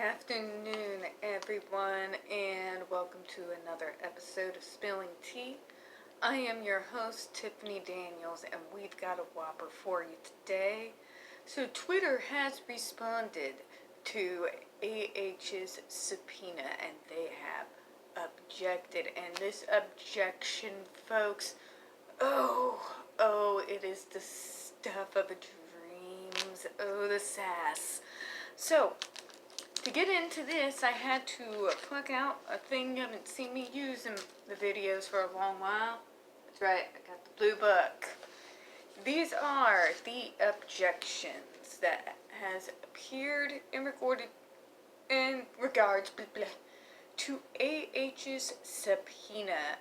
afternoon, everyone, and welcome to another episode of Spilling Tea. I am your host, Tiffany Daniels, and we've got a whopper for you today. So, Twitter has responded to AH's subpoena, and they have objected. And this objection, folks, it is the stuff of dreams. Oh, the sass. So, to get into this, I had to plug out a thing you haven't seen me use in the videos for a long while. That's right, I got the blue book. These are the objections that has appeared and recorded in regards to AH's subpoena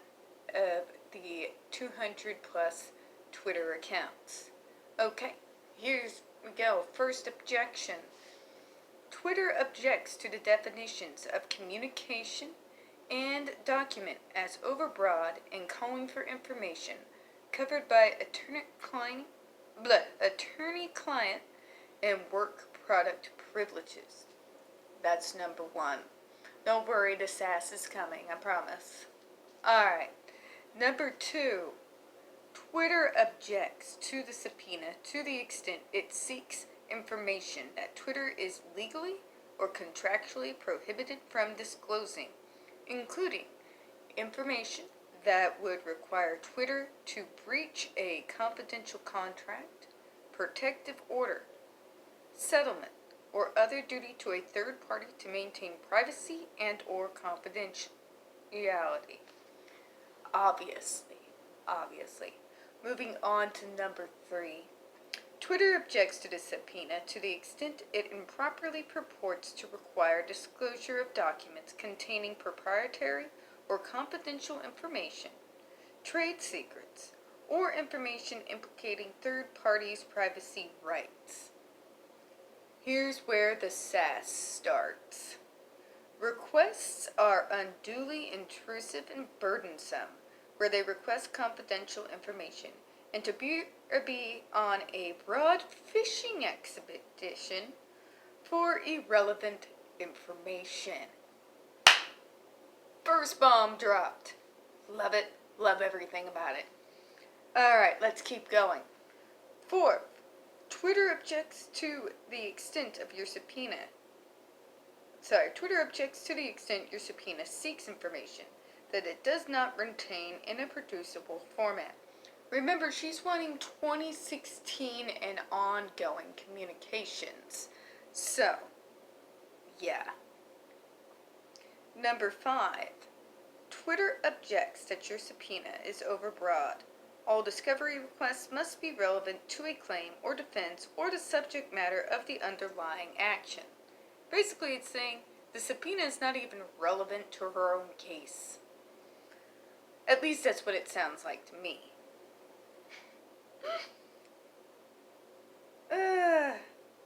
of the 200 plus Twitter accounts. Okay, here's we go. First objection. Twitter objects to the definitions of communication and document as overbroad and calling for information covered by attorney-client and work product privileges. That's number one. Don't worry, the sass is coming, I promise. Alright. Number two. Twitter objects to the subpoena to the extent it seeks information that Twitter is legally or contractually prohibited from disclosing, including information that would require Twitter to breach a confidential contract, protective order, settlement, or other duty to a third party to maintain privacy and or confidentiality. Obviously. Moving on to number three. Twitter objects to the subpoena to the extent it improperly purports to require disclosure of documents containing proprietary or confidential information, trade secrets, or information implicating third parties' privacy rights. Here's where the sass starts. Requests are unduly intrusive and burdensome where they request confidential information and to be on a broad fishing expedition for irrelevant information. First bomb dropped. Love it. Love everything about it. Alright, let's keep going. Fourth, Twitter objects to the extent your subpoena seeks information that it does not retain in a producible format. Remember, she's wanting 2016 and ongoing communications. So, yeah. Number 5. Twitter objects that your subpoena is overbroad. All discovery requests must be relevant to a claim or defense or the subject matter of the underlying action. Basically, it's saying the subpoena is not even relevant to her own case. At least that's what it sounds like to me.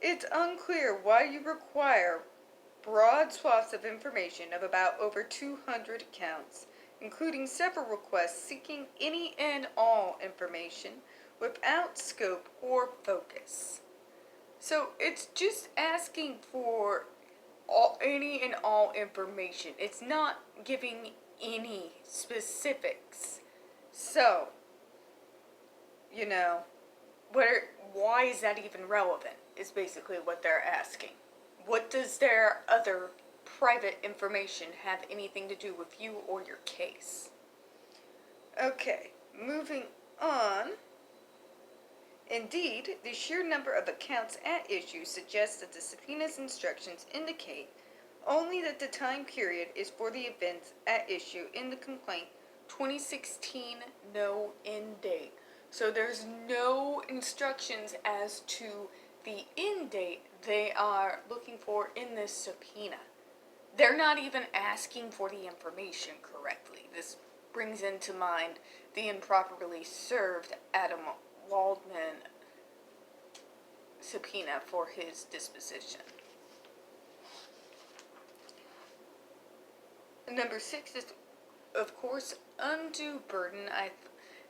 It's unclear why you require broad swaths of information of about over 200 accounts, including several requests seeking any and all information without scope or focus. So it's just asking for any and all information. It's not giving any specifics. So, why is that even relevant is basically what they're asking. What does their other private information have anything to do with you or your case? Okay, moving on. Indeed, the sheer number of accounts at issue suggests that the subpoena's instructions indicate only that the time period is for the events at issue in the complaint 2016 no end date. So there's no instructions as to the end date they are looking for in this subpoena. They're not even asking for the information correctly. This brings into mind the improperly served Adam Waldman subpoena for his disposition. Number 6 is, of course, undue burden.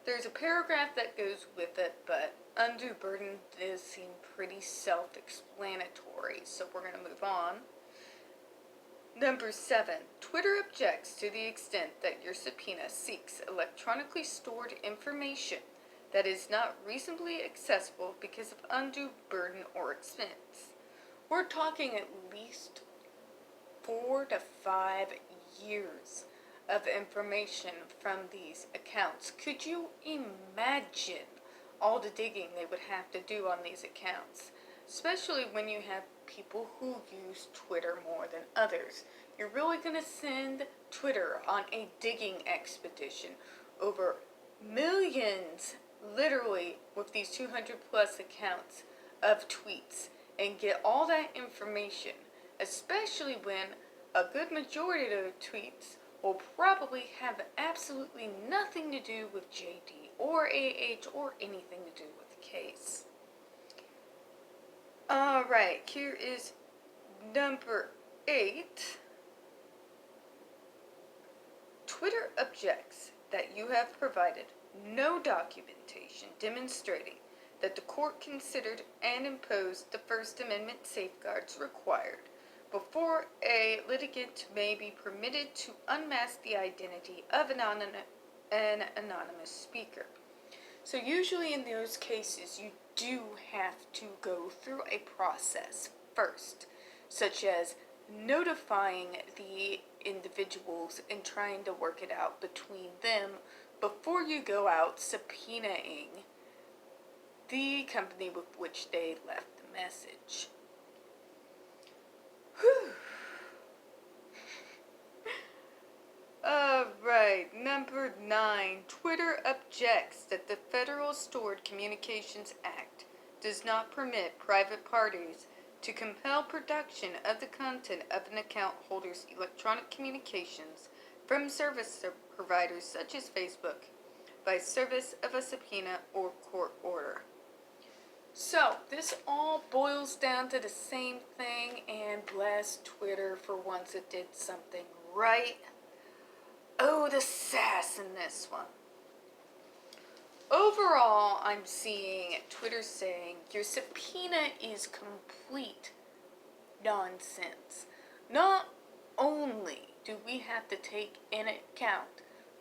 There's a paragraph that goes with it, but undue burden does seem pretty self-explanatory, so we're going to move on. Number 7. Twitter objects to the extent that your subpoena seeks electronically stored information that is not reasonably accessible because of undue burden or expense. We're talking at least 4 to 5 years of information from these accounts. Could you imagine all the digging they would have to do on these accounts? Especially when you have people who use Twitter more than others. You're really going to send Twitter on a digging expedition over millions, literally, with these 200 plus accounts of tweets, and get all that information, especially when a good majority of the tweets will probably have absolutely nothing to do with JD or AH or anything to do with the case. Alright, here is number 8. Twitter objects that you have provided no documentation demonstrating that the court considered and imposed the First Amendment safeguards required before a litigant may be permitted to unmask the identity of an anonymous speaker. So usually in those cases, you do have to go through a process first, such as notifying the individuals and trying to work it out between them before you go out subpoenaing the company with which they left the message. Whew. Alright, number 9. Twitter objects that the Federal Stored Communications Act does not permit private parties to compel production of the content of an account holder's electronic communications from service providers such as Facebook by service of a subpoena or court order. So, this all boils down to the same thing, and bless Twitter for once it did something right. Oh, the sass in this one. Overall, I'm seeing Twitter saying your subpoena is complete nonsense. Not only do we have to take into account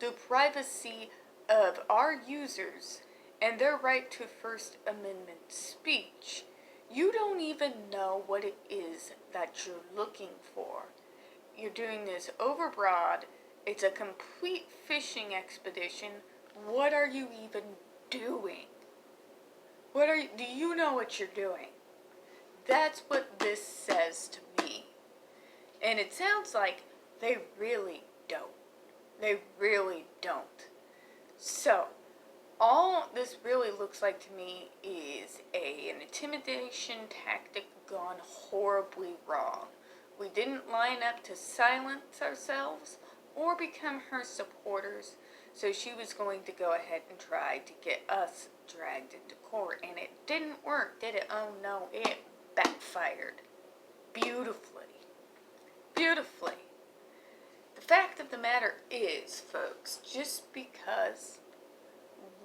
the privacy of our users and their right to First Amendment speech, you don't even know what it is that you're looking for. You're doing this overbroad. It's a complete fishing expedition. What are you even doing? Do you know what you're doing? That's what this says to me. And it sounds like they really don't. They really don't. So, all this really looks like to me is an intimidation tactic gone horribly wrong. We didn't line up to silence ourselves or become her supporters, so she was going to go ahead and try to get us dragged into court, and it didn't work, did it? Oh no, it backfired beautifully. Beautifully. The fact of the matter is, folks, just because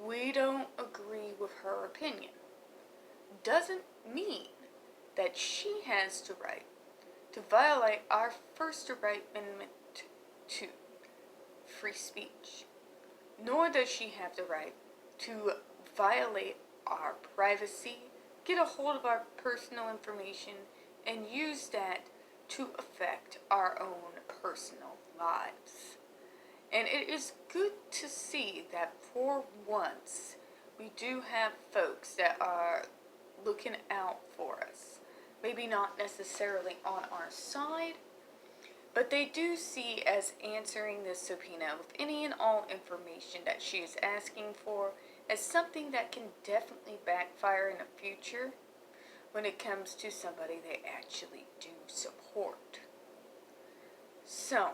we don't agree with her opinion doesn't mean that she has the right to violate our First Amendment to free speech. Nor does she have the right to violate our privacy, get a hold of our personal information, and use that to affect our own personal lives. And it is good to see that for once we do have folks that are looking out for us. Maybe not necessarily on our side, but they do see as answering this subpoena with any and all information that she is asking for as something that can definitely backfire in the future when it comes to somebody they actually do support. So,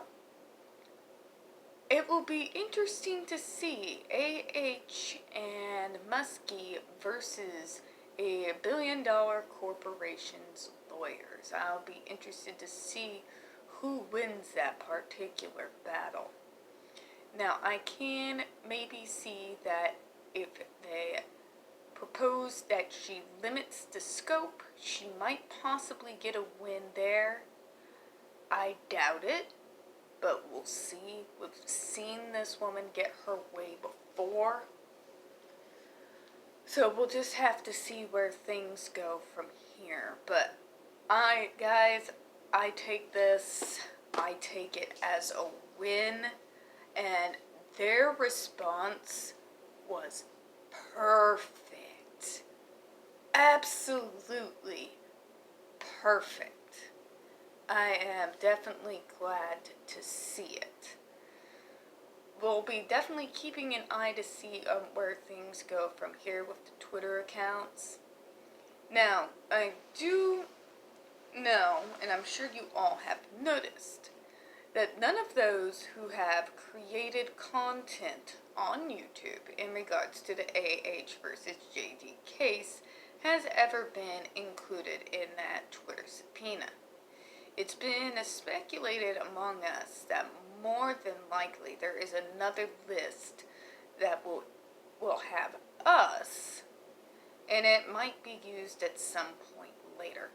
it will be interesting to see AH and Muskie versus a billion-dollar corporation's lawyers. I'll be interested to see who wins that particular battle. Now, I can maybe see that if they propose that she limits the scope, she might possibly get a win there. I doubt it, but we'll see. We've seen this woman get her way before. So we'll just have to see where things go from here. But guys, I take it as a win, and their response was perfect. Absolutely perfect. I am definitely glad to see it. We'll be definitely keeping an eye to see where things go from here with the Twitter accounts. Now, I do know, and I'm sure you all have noticed, that none of those who have created content on YouTube in regards to the AH versus JD case has ever been included in that Twitter subpoena. It's been speculated among us that more than likely there is another list that will have us, and it might be used at some point later.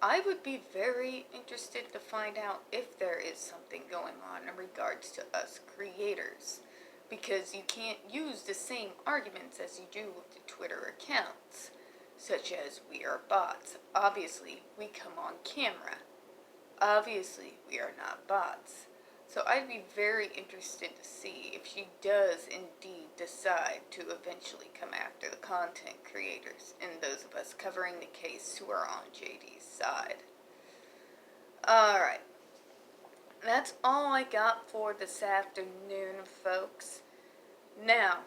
I would be very interested to find out if there is something going on in regards to us creators, because you can't use the same arguments as you do with the Twitter accounts, such as we are bots. Obviously, we come on camera. Obviously, we are not bots. So I'd be very interested to see if she does indeed decide to eventually come after the content creators and those of us covering the case who are on JD's side. Alright. That's all I got for this afternoon, folks. Now,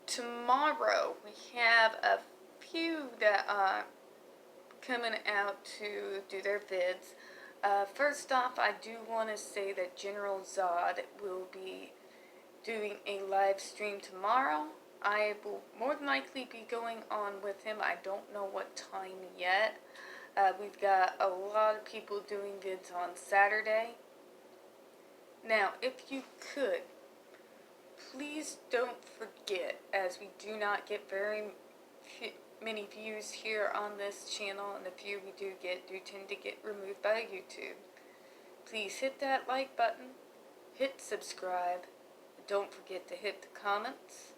tomorrow we have a few that are coming out to do their vids. First off, I do want to say that General Zod will be doing a live stream tomorrow. I will more than likely be going on with him. I don't know what time yet. We've got a lot of people doing vids on Saturday. Now, if you could, please don't forget, as we do not get very many views here on this channel, and the few we do tend to get removed by YouTube. Please hit that like button, hit subscribe, and don't forget to hit the comments.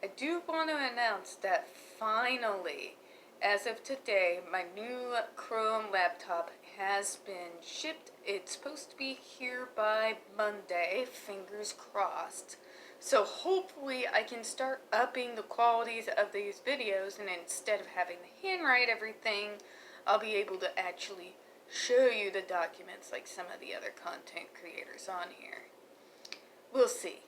I do want to announce that finally, as of today, my new Chrome laptop has been shipped. It's supposed to be here by Monday, fingers crossed. So hopefully I can start upping the qualities of these videos, and instead of having to handwrite everything, I'll be able to actually show you the documents like some of the other content creators on here. We'll see.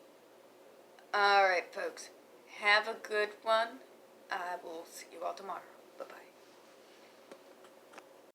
Alright folks, have a good one. I will see you all tomorrow. Bye-bye.